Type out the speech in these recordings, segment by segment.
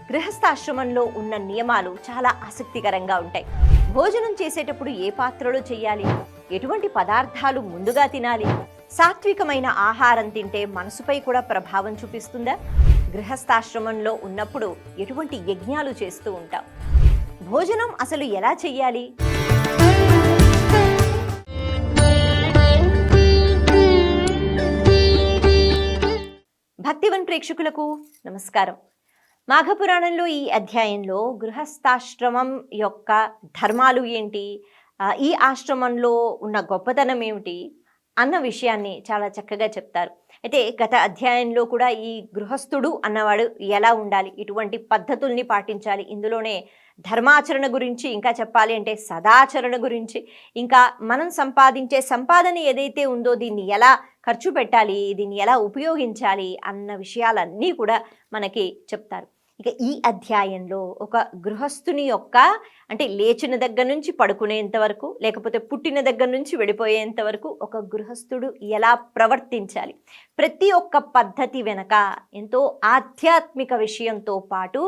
గృహస్థాశ్రమంలో ఉన్న నియమాలు చాలా ఆసక్తికరంగా ఉంటాయి. భోజనం చేసేటప్పుడు ఏ పాత్రలో చేయాలి, ఎటువంటి పదార్థాలు ముందుగా తినాలి, సాత్వికమైన ఆహారం తింటే మనసుపై కూడా ప్రభావం చూపిస్తుందా, గృహస్థాశ్రమంలో ఉన్నప్పుడు ఎటువంటి యజ్ఞాలు చేస్తూ ఉంటాం, భోజనం అసలు ఎలా చెయ్యాలి? భక్తివన్ ప్రేక్షకులకు నమస్కారం. మాఘపురాణంలో ఈ అధ్యాయంలో గృహస్థాశ్రమం యొక్క ధర్మాలు ఏంటి, ఈ ఆశ్రమంలో ఉన్న గొప్పతనం ఏమిటి అన్న విషయాన్ని చాలా చక్కగా చెప్తారు. అయితే గత అధ్యాయంలో కూడా ఈ గృహస్థుడు అన్నవాడు ఎలా ఉండాలి, ఇటువంటి పద్ధతుల్ని పాటించాలి, ఇందులోనే ధర్మాచరణ గురించి, ఇంకా చెప్పాలి అంటే సదాచరణ గురించి, ఇంకా మనం సంపాదించే సంపాదన ఏదైతే ఉందో దీన్ని ఎలా ఖర్చు పెట్టాలి, దీన్ని ఎలా ఉపయోగించాలి అన్న విషయాలన్నీ కూడా మనకి చెప్తారు. ఇక ఈ అధ్యాయంలో ఒక గృహస్థుని యొక్క అంటే లేచిన దగ్గర నుంచి పడుకునేంత వరకు, లేకపోతే పుట్టిన దగ్గర నుంచి వెళ్ళిపోయేంత వరకు ఒక గృహస్థుడు ఎలా ప్రవర్తించాలి, ప్రతి ఒక్క పద్ధతి వెనక ఎంతో ఆధ్యాత్మిక విషయంతో పాటు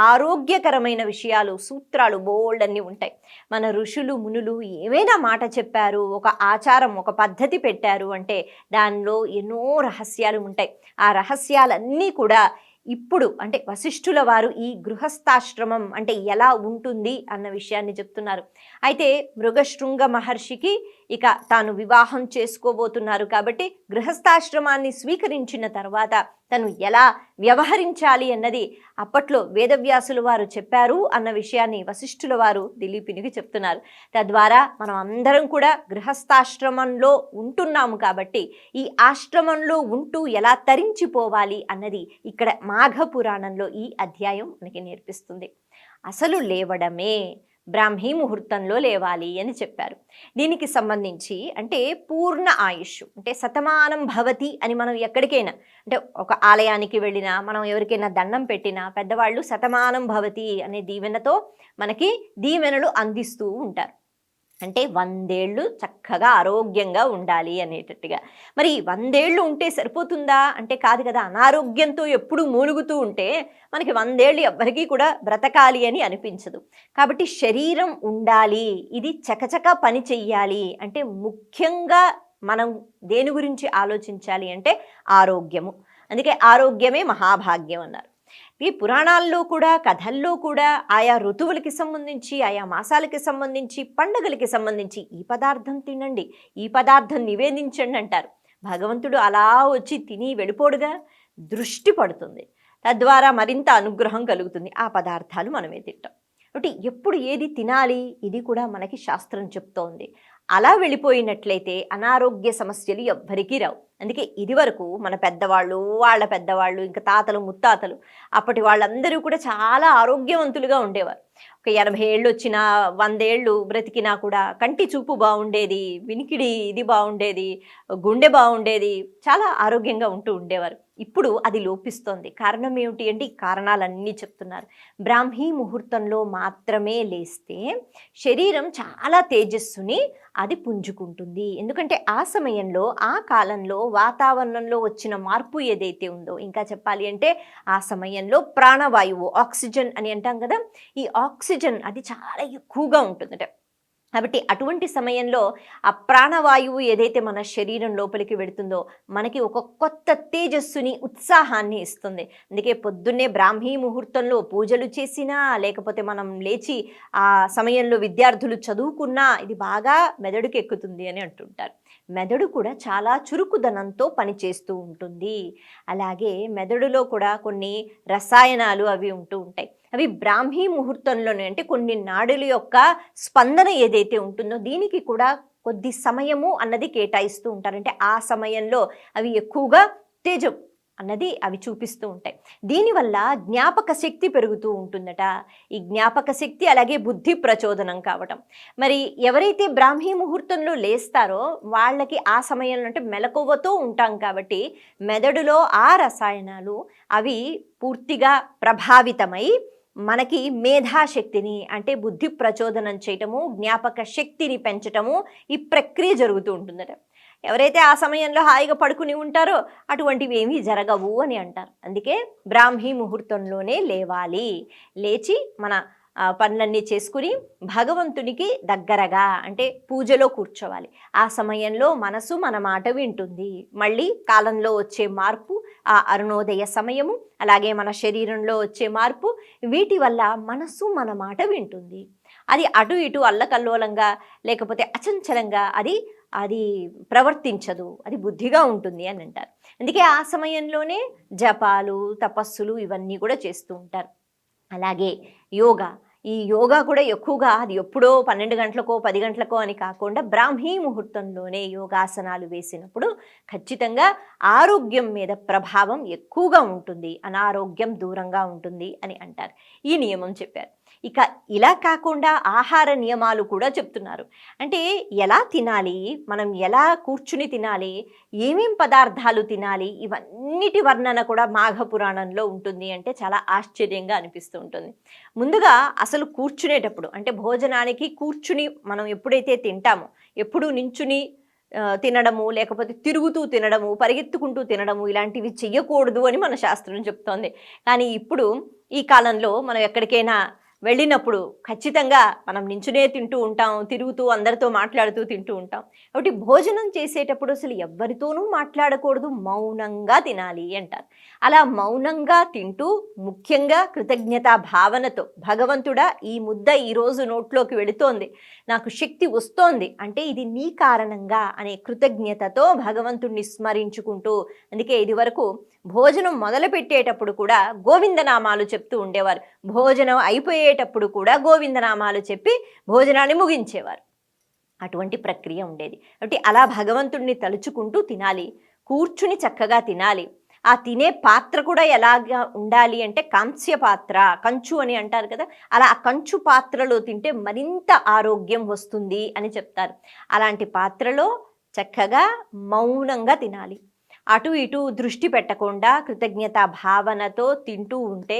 ఆరోగ్యకరమైన విషయాలు, సూత్రాలు బోల్డ్ అన్నీ ఉంటాయి. మన ఋషులు మునులు ఏమైనా మాట చెప్పారు, ఒక ఆచారం, ఒక పద్ధతి పెట్టారు అంటే దానిలో ఎన్నో రహస్యాలు ఉంటాయి. ఆ రహస్యాలన్నీ కూడా ఇప్పుడు అంటే వశిష్ఠుల వారు ఈ గృహస్థాశ్రమం అంటే ఎలా ఉంటుంది అన్న విషయాన్ని చెప్తున్నారు. అయితే మృగశృంగ మహర్షికి ఇక తాను వివాహం చేసుకోబోతున్నారు కాబట్టి గృహస్థాశ్రమాన్ని స్వీకరించిన తర్వాత తను ఎలా వ్యవహరించాలి అన్నది అప్పట్లో వేదవ్యాసుల వారు చెప్పారు అన్న విషయాన్ని వశిష్ఠుల వారు దిలీపునికి చెప్తున్నారు. తద్వారా మనం అందరం కూడా గృహస్థాశ్రమంలో ఉంటున్నాము కాబట్టి ఈ ఆశ్రమంలో ఉంటూ ఎలా తరించిపోవాలి అన్నది ఇక్కడ మాఘపురాణంలో ఈ అధ్యాయం మనకి నేర్పిస్తుంది. అసలు లేవడమే బ్రాహ్మీ ముహూర్తంలో లేవాలి అని చెప్పారు. దీనికి సంబంధించి అంటే పూర్ణ ఆయుష్ అంటే శతమానం భవతి అని మనం ఎక్కడికైనా అంటే ఒక ఆలయానికి వెళ్ళినా, మనం ఎవరికైనా దండం పెట్టినా పెద్దవాళ్ళు శతమానం భవతి అనే దీవెనతో మనకి దీవెనలు అందిస్తూ ఉంటారు. అంటే 100 ఏళ్ళు చక్కగా ఆరోగ్యంగా ఉండాలి అనేటట్టుగా. మరి 100 ఏళ్ళు ఉంటే సరిపోతుందా అంటే కాదు కదా. అనారోగ్యంతో ఎప్పుడు మూలుగుతూ ఉంటే మనకి 100 ఏళ్ళు ఎవ్వరికీ కూడా బ్రతకాలి అని అనిపించదు. కాబట్టి శరీరం ఉండాలి, ఇది చకచక పని చెయ్యాలి అంటే ముఖ్యంగా మనం దేని గురించి ఆలోచించాలి అంటే ఆరోగ్యము. అందుకే ఆరోగ్యమే మహాభాగ్యం అన్నారు. ఈ పురాణాల్లో కూడా, కథల్లో కూడా ఆయా ఋతువులకి సంబంధించి, ఆయా మాసాలకి సంబంధించి, పండుగలకి సంబంధించి ఈ పదార్థం తినండి, ఈ పదార్థం నివేదించండి అంటారు. భగవంతుడు అలా వచ్చి తిని వెళ్ళిపోడుగా, దృష్టి పడుతుంది, తద్వారా మరింత అనుగ్రహం కలుగుతుంది. ఆ పదార్థాలు మనమే తింటాం. కాబట్టి ఎప్పుడు ఏది తినాలి ఇది కూడా మనకి శాస్త్రం చెప్తోంది. అలా వెళ్ళిపోయినట్లయితే అనారోగ్య సమస్యలు ఎవ్వరికీ రావు. అందుకే ఇదివరకు మన పెద్దవాళ్ళు, వాళ్ళ పెద్దవాళ్ళు, ఇంకా తాతలు ముత్తాతలు అప్పటి వాళ్ళందరూ కూడా చాలా ఆరోగ్యవంతులుగా ఉండేవారు. ఒక 80 ఏళ్ళు వచ్చినా, 100 ఏళ్ళు బ్రతికినా కూడా కంటి చూపు బాగుండేది, వినికిడి ఇది బాగుండేది, గుండె బాగుండేది, చాలా ఆరోగ్యంగా ఉంటూ ఉండేవారు. ఇప్పుడు అది లోపిస్తోంది. కారణం ఏమిటి అంటే ఈ కారణాలన్నీ చెప్తున్నారు. బ్రాహ్మీ ముహూర్తంలో మాత్రమే లేస్తే శరీరం చాలా తేజస్సుని అది పుంజుకుంటుంది. ఎందుకంటే ఆ సమయంలో, ఆ కాలంలో వాతావరణంలో వచ్చిన మార్పు ఏదైతే ఉందో, ఇంకా చెప్పాలి అంటే ఆ సమయంలో ప్రాణవాయువు, ఆక్సిజన్ అని అంటాం కదా, ఈ ఆక్సిజన్ అది చాలా ఎక్కువగా ఉంటుందట. కాబట్టి అటువంటి సమయంలో ఆ ప్రాణవాయువు ఏదైతే మన శరీరం లోపలికి వెడుతుందో మనకి ఒక కొత్త తేజస్సుని, ఉత్సాహాన్ని ఇస్తుంది. అందుకే పొద్దున్నే బ్రాహ్మీ ముహూర్తంలో పూజలు చేసినా, లేకపోతే మనం లేచి ఆ సమయంలో విద్యార్థులు చదువుకున్నా ఇది బాగా మెదడుకి ఎక్కుతుంది అని అంటుంటారు. మెదడు కూడా చాలా చురుకుదనంతో పనిచేస్తూ ఉంటుంది. అలాగే మెదడులో కూడా కొన్ని రసాయనాలు అవి ఉంటూ ఉంటాయి. అవి బ్రాహ్మీ ముహూర్తంలోనే అంటే కొన్ని నాడుల యొక్క స్పందన ఏదైతే ఉంటుందో దీనికి కూడా కొద్ది సమయము అన్నది కేటాయిస్తూ ఉంటారు. అంటే ఆ సమయంలో అవి ఎక్కువగా తేజం అన్నది అవి చూపిస్తూ ఉంటాయి. దీనివల్ల జ్ఞాపక శక్తి పెరుగుతూ ఉంటుందట. ఈ జ్ఞాపక శక్తి అలాగే బుద్ధి ప్రచోదనం కావటం. మరి ఎవరైతే బ్రాహ్మీ ముహూర్తంలో లేస్తారో వాళ్ళకి ఆ సమయంలో అంటే మెలకువతో ఉంటాం కాబట్టి మెదడులో ఆ రసాయనాలు అవి పూర్తిగా ప్రభావితమై మనకి మేధాశక్తిని అంటే బుద్ధి ప్రచోదనం చేయటము, జ్ఞాపక శక్తిని పెంచటము ఈ ప్రక్రియ జరుగుతూ ఉంటుందట. ఎవరైతే ఆ సమయంలో హాయిగా పడుకుని ఉంటారో అటువంటివి ఏమీ జరగవు అని అంటారు. అందుకే బ్రాహ్మీ ముహూర్తంలోనే లేవాలి. లేచి మన పనులన్నీ చేసుకుని భగవంతునికి దగ్గరగా అంటే పూజలో కూర్చోవాలి. ఆ సమయంలో మనసు మన మాట వింటుంది. మళ్ళీ కాలంలో వచ్చే మార్పు, ఆ అరుణోదయ సమయము, అలాగే మన శరీరంలో వచ్చే మార్పు, వీటి వల్ల మనసు మన మాట వింటుంది. అది అటు ఇటు అల్లకల్లోలంగా లేకపోతే అచంచలంగా అది అది ప్రవర్తించదు. అది బుద్ధిగా ఉంటుంది అని అంటారు. అందుకే ఆ సమయంలోనే జపాలు, తపస్సులు ఇవన్నీ కూడా చేస్తూ ఉంటారు. అలాగే యోగా. ఈ యోగా కూడా ఎక్కువగా అది ఎప్పుడో 12 గంటలకో, 10 గంటలకో అని కాకుండా బ్రాహ్మీ ముహూర్తంలోనే యోగాసనాలు వేసినప్పుడు ఖచ్చితంగా ఆరోగ్యం మీద ప్రభావం ఎక్కువగా ఉంటుంది. అనారోగ్యం దూరంగా ఉంటుంది అని అంటారు. ఈ నియమం చెప్పారు. ఇక ఇలా కాకుండా ఆహార నియమాలు కూడా చెప్తున్నారు. అంటే ఎలా తినాలి, మనం ఎలా కూర్చుని తినాలి, ఏమేం పదార్థాలు తినాలి, ఇవన్నిటి వర్ణన కూడా మాఘ పురాణంలో ఉంటుంది అంటే చాలా ఆశ్చర్యంగా అనిపిస్తూ ఉంటుంది. ముందుగా అసలు కూర్చునేటప్పుడు అంటే భోజనానికి కూర్చుని మనం ఎప్పుడైతే తింటామో, ఎప్పుడు నించుని తినడము, లేకపోతే తిరుగుతూ తినడము, పరిగెత్తుకుంటూ తినడము ఇలాంటివి చెయ్యకూడదు అని మన శాస్త్రం చెప్తోంది. కానీ ఇప్పుడు ఈ కాలంలో మనం ఎక్కడికైనా వెళ్ళినప్పుడు ఖచ్చితంగా మనం నించునే తింటూ ఉంటాం, తిరుగుతూ అందరితో మాట్లాడుతూ తింటూ ఉంటాం. కాబట్టి భోజనం చేసేటప్పుడు అసలు ఎవ్వరితోనూ మాట్లాడకూడదు, మౌనంగా తినాలి అంటారు. అలా మౌనంగా తింటూ ముఖ్యంగా కృతజ్ఞతా భావనతో భగవంతుడా ఈ ముద్ద ఈరోజు నోట్లోకి వెళుతోంది, నాకు శక్తి వస్తోంది అంటే ఇది నీ కారణంగా అనే కృతజ్ఞతతో భగవంతుణ్ణి స్మరించుకుంటూ, అందుకే ఇది వరకు భోజనం మొదలు పెట్టేటప్పుడు కూడా గోవిందనామాలు చెప్తూ ఉండేవారు. భోజనం అయిపోయేటప్పుడు కూడా గోవిందనామాలు చెప్పి భోజనాన్ని ముగించేవారు. అటువంటి ప్రక్రియ ఉండేది. కాబట్టి అలా భగవంతుణ్ణి తలుచుకుంటూ తినాలి, కూర్చుని చక్కగా తినాలి. ఆ తినే పాత్ర కూడా ఎలాగా ఉండాలి అంటే కాంస్య పాత్ర, కంచు అని అంటారు కదా, అలా ఆ కంచు పాత్రలో తింటే మరింత ఆరోగ్యం వస్తుంది అని చెప్తారు. అలాంటి పాత్రలో చక్కగా మౌనంగా తినాలి. అటు ఇటు దృష్టి పెట్టకుండా కృతజ్ఞతా భావనతో తింటూ ఉంటే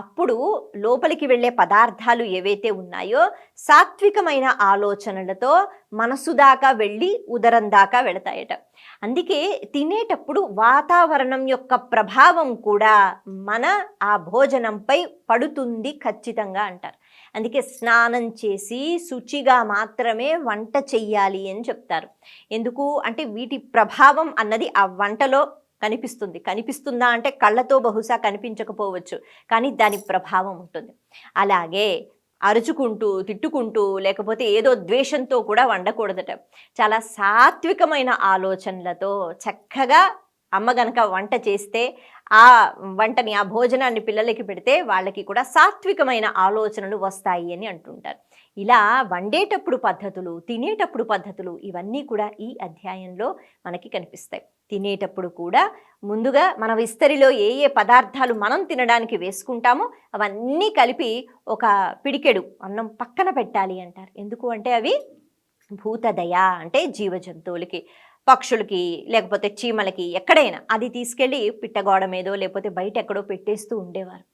అప్పుడు లోపలికి వెళ్ళే పదార్థాలు ఏవైతే ఉన్నాయో సాత్వికమైన ఆలోచనలతో మనసు దాకా వెళ్ళి ఉదరం దాకా వెళతాయట. అందుకే తినేటప్పుడు వాతావరణం యొక్క ప్రభావం కూడా మన ఆ భోజనంపై పడుతుంది ఖచ్చితంగా అంటారు. అందుకే స్నానం చేసి శుచిగా మాత్రమే వంట చెయ్యాలి అని చెప్తారు. ఎందుకు అంటే వీటి ప్రభావం అన్నది ఆ వంటలో కనిపిస్తుందా అంటే కళ్ళతో బహుశా కనిపించకపోవచ్చు, కానీ దాని ప్రభావం ఉంటుంది. అలాగే అరుచుకుంటూ తిట్టుకుంటూ లేకపోతే ఏదో ద్వేషంతో కూడా వండకూడదట. చాలా సాత్వికమైన ఆలోచనలతో చక్కగా అమ్మ గనక వంట చేస్తే ఆ వంటని ఆ భోజనాన్ని పిల్లలకి పెడితే వాళ్ళకి కూడా సాత్వికమైన ఆలోచనలు వస్తాయి అని అంటుంటారు. ఇలా వండేటప్పుడు పద్ధతులు, తినేటప్పుడు పద్ధతులు ఇవన్నీ కూడా ఈ అధ్యాయంలో మనకి కనిపిస్తాయి. తినేటప్పుడు కూడా ముందుగా మన విస్తరిలో ఏ ఏ పదార్థాలు మనం తినడానికి వేసుకుంటామో అవన్నీ కలిపి ఒక పిడికెడు అన్నం పక్కన పెట్టాలి అంటారు. ఎందుకు అంటే అవి భూతదయ అంటే జీవజంతువులకి, పక్షులకి లేకపోతే చీమలకి ఎక్కడైనా అది తీసుకెళ్ళి పిట్టగోడ మీదో లేకపోతే బయట ఎక్కడో పెట్టేస్తూ ఉండేవారు.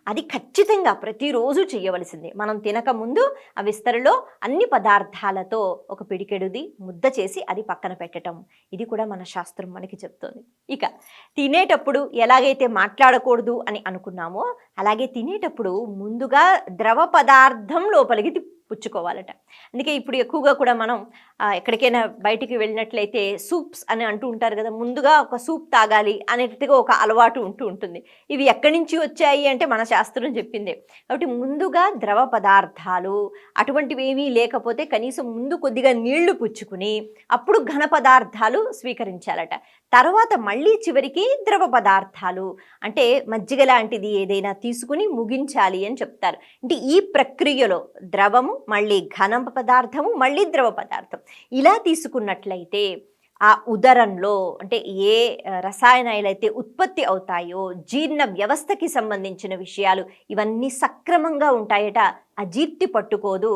అది ఖచ్చితంగా ప్రతిరోజు చేయవలసిందే. మనం తినక ముందు ఆ విస్తరలో అన్ని పదార్థాలతో ఒక పిడికెడుది ముద్ద చేసి అది పక్కన పెట్టడం, ఇది కూడా మన శాస్త్రం మనకి చెప్తుంది. ఇక తినేటప్పుడు ఎలాగైతే మాట్లాడకూడదు అని అనుకున్నామో అలాగే తినేటప్పుడు ముందుగా ద్రవ పదార్థం లోపలికి పుచ్చుకోవాలట. అందుకే ఇప్పుడు ఎక్కువగా కూడా మనం ఎక్కడికైనా బయటికి వెళ్ళినట్లయితే సూప్స్ అని అంటూ ఉంటారు కదా, ముందుగా ఒక సూప్ తాగాలి అనేట్టుగా ఒక అలవాటు ఉంటుంది. ఇవి ఎక్కడి నుంచి వచ్చాయి అంటే మన శాస్త్రం చెప్పిందే. కాబట్టి ముందుగా ద్రవ పదార్థాలు అటువంటివి ఏమీ లేకపోతే కనీసం ముందు కొద్దిగా నీళ్లు పుచ్చుకుని అప్పుడు ఘన పదార్థాలు స్వీకరించాలట. తర్వాత మళ్ళీ చివరికి ద్రవ పదార్థాలు అంటే మజ్జిగ లాంటిది ఏదైనా తీసుకుని ముగించాలి అని చెప్తారు. అంటే ఈ ప్రక్రియలో ద్రవము మళ్ళీ ఘన పదార్థము మళ్ళీ ద్రవ పదార్థం ఇలా తీసుకున్నట్లయితే ఆ ఉదరంలో అంటే ఏ రసాయనాలు అయితే ఉత్పత్తి అవుతాయో జీర్ణ వ్యవస్థకి సంబంధించిన విషయాలు ఇవన్నీ సక్రమంగా ఉంటాయట. అజీర్తి పట్టుకోదు,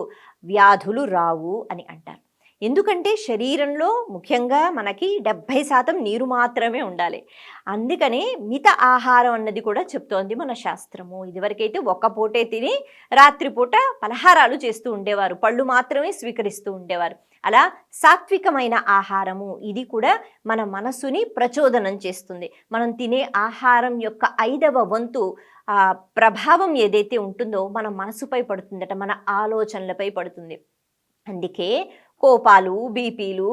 వ్యాధులు రావు అని అంటారు. ఎందుకంటే శరీరంలో ముఖ్యంగా మనకి 70% నీరు మాత్రమే ఉండాలి. అందుకనే మిత ఆహారం అన్నది కూడా చెప్తోంది మన శాస్త్రము. ఇదివరకైతే ఒక్క పూటే తిని రాత్రిపూట పలహారాలు చేస్తూ ఉండేవారు, పళ్ళు మాత్రమే స్వీకరిస్తూ ఉండేవారు. అలా సాత్వికమైన ఆహారము ఇది కూడా మన మనసుని ప్రచోదనం చేస్తుంది. మనం తినే ఆహారం యొక్క 5వ వంతు ప్రభావం ఏదైతే ఉంటుందో మన మనసుపై పడుతుందట, మన ఆలోచనలపై పడుతుంది. అందుకే కోపాలు, బీపీలు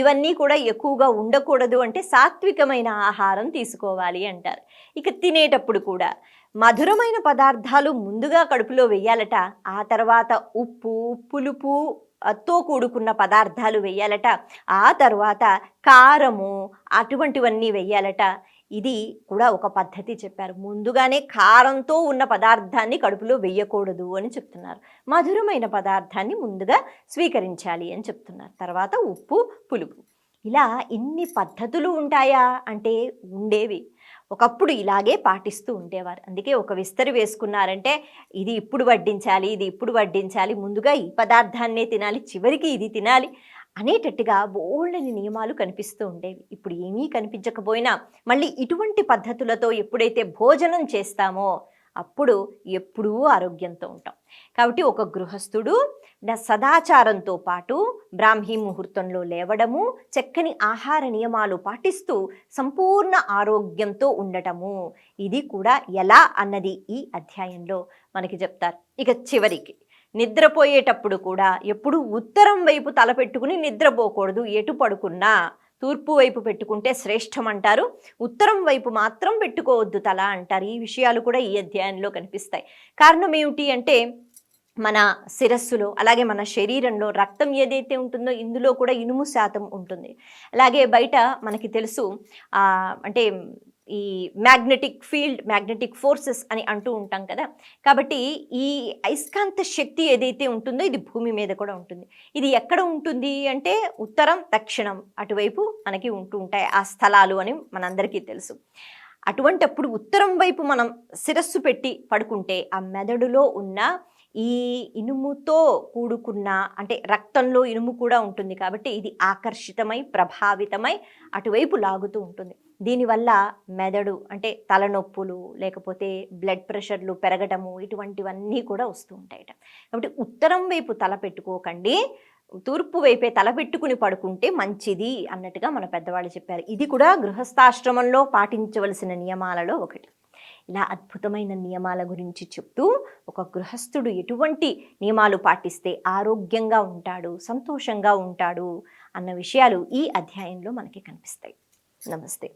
ఇవన్నీ కూడా ఎక్కువగా ఉండకూడదు అంటే సాత్వికమైన ఆహారం తీసుకోవాలి అంటారు. ఇక తినేటప్పుడు కూడా మధురమైన పదార్థాలు ముందుగా కడుపులో వెయ్యాలట, ఆ తర్వాత ఉప్పు, పులుపు తో కూడుకున్న పదార్థాలు వెయ్యాలట, ఆ తర్వాత కారము అటువంటివన్నీ వెయ్యాలట. ఇది కూడా ఒక పద్ధతి చెప్పారు. ముందుగానే కారంతో ఉన్న పదార్థాన్ని కడుపులో వెయ్యకూడదు అని చెప్తున్నారు. మధురమైన పదార్థాన్ని ముందుగా స్వీకరించాలి అని చెప్తున్నారు. తర్వాత ఉప్పు, పులుపు. ఇలా ఇన్ని పద్ధతులు ఉంటాయా అంటే ఉండేవి. ఒకప్పుడు ఇలాగే పాటిస్తూ ఉండేవారు. అందుకే ఒక విస్తరి వేసుకున్నారంటే ఇది ఇప్పుడు వడ్డించాలి, ఇది ఇప్పుడు వడ్డించాలి, ముందుగా ఈ పదార్థాన్నే తినాలి, చివరికి ఇది తినాలి అనేటట్టుగా బోల్డని నియమాలు కనిపిస్తూ ఉండేవి. ఇప్పుడు ఏమీ కనిపించకపోయినా మళ్ళీ ఇటువంటి పద్ధతులతో ఎప్పుడైతే భోజనం చేస్తామో అప్పుడు ఎప్పుడూ ఆరోగ్యంతో ఉంటాం. కాబట్టి ఒక గృహస్థుడు సదాచారంతో పాటు బ్రాహ్మీ ముహూర్తంలో లేవడము, చక్కని ఆహార నియమాలు పాటిస్తూ సంపూర్ణ ఆరోగ్యంతో ఉండటము, ఇది కూడా ఎలా అన్నది ఈ అధ్యాయంలో మనకి చెప్తారు. ఇక చివరికి నిద్రపోయేటప్పుడు కూడా ఎప్పుడు ఉత్తరం వైపు తలపెట్టుకుని నిద్రపోకూడదు. ఎటు పడుకున్నా తూర్పు వైపు పెట్టుకుంటే శ్రేష్టం అంటారు, ఉత్తరం వైపు మాత్రం పెట్టుకోవద్దు తల అంటారు. ఈ విషయాలు కూడా ఈ అధ్యాయంలో కనిపిస్తాయి. కారణం ఏమిటి అంటే మన శిరస్సులో అలాగే మన శరీరంలో రక్తం ఏదైతే ఉంటుందో ఇందులో కూడా ఇనుము శాతం ఉంటుంది. అలాగే బయట మనకి తెలుసు అంటే ఈ మ్యాగ్నెటిక్ ఫీల్డ్, మ్యాగ్నెటిక్ ఫోర్సెస్ అని అంటూ ఉంటాం కదా. కాబట్టి ఈ అయస్కాంత శక్తి ఏదైతే ఉంటుందో ఇది భూమి మీద కూడా ఉంటుంది. ఇది ఎక్కడ ఉంటుంది అంటే ఉత్తరం, దక్షిణం అటువైపు మనకి ఉంటూ ఉంటాయి ఆ స్థలాలు అని మనందరికీ తెలుసు. అటువంటప్పుడు ఉత్తరం వైపు మనం శిరస్సు పెట్టి పడుకుంటే ఆ మెదడులో ఉన్న ఈ ఇనుముతో కూడుకున్న అంటే రక్తంలో ఇనుము కూడా ఉంటుంది కాబట్టి ఇది ఆకర్షితమై ప్రభావితమై అటువైపు లాగుతూ ఉంటుంది. దీనివల్ల మెదడు అంటే తలనొప్పులు లేకపోతే బ్లడ్ ప్రెషర్లు పెరగటము ఇటువంటివన్నీ కూడా వస్తూ ఉంటాయట. కాబట్టి ఉత్తరం వైపు తల పెట్టుకోకండి, తూర్పు వైపే తలపెట్టుకుని పడుకుంటే మంచిది అన్నట్టుగా మన పెద్దవాళ్ళు చెప్పారు. ఇది కూడా గృహస్థాశ్రమంలో పాటించవలసిన నియమాలలో ఒకటి. ఇలా అద్భుతమైన నియమాల గురించి చెప్తూ ఒక గృహస్థుడు ఎటువంటి నియమాలు పాటిస్తే ఆరోగ్యంగా ఉంటాడు, సంతోషంగా ఉంటాడు అన్న విషయాలు ఈ అధ్యాయంలో మనకి కనిపిస్తాయి. నమస్తే.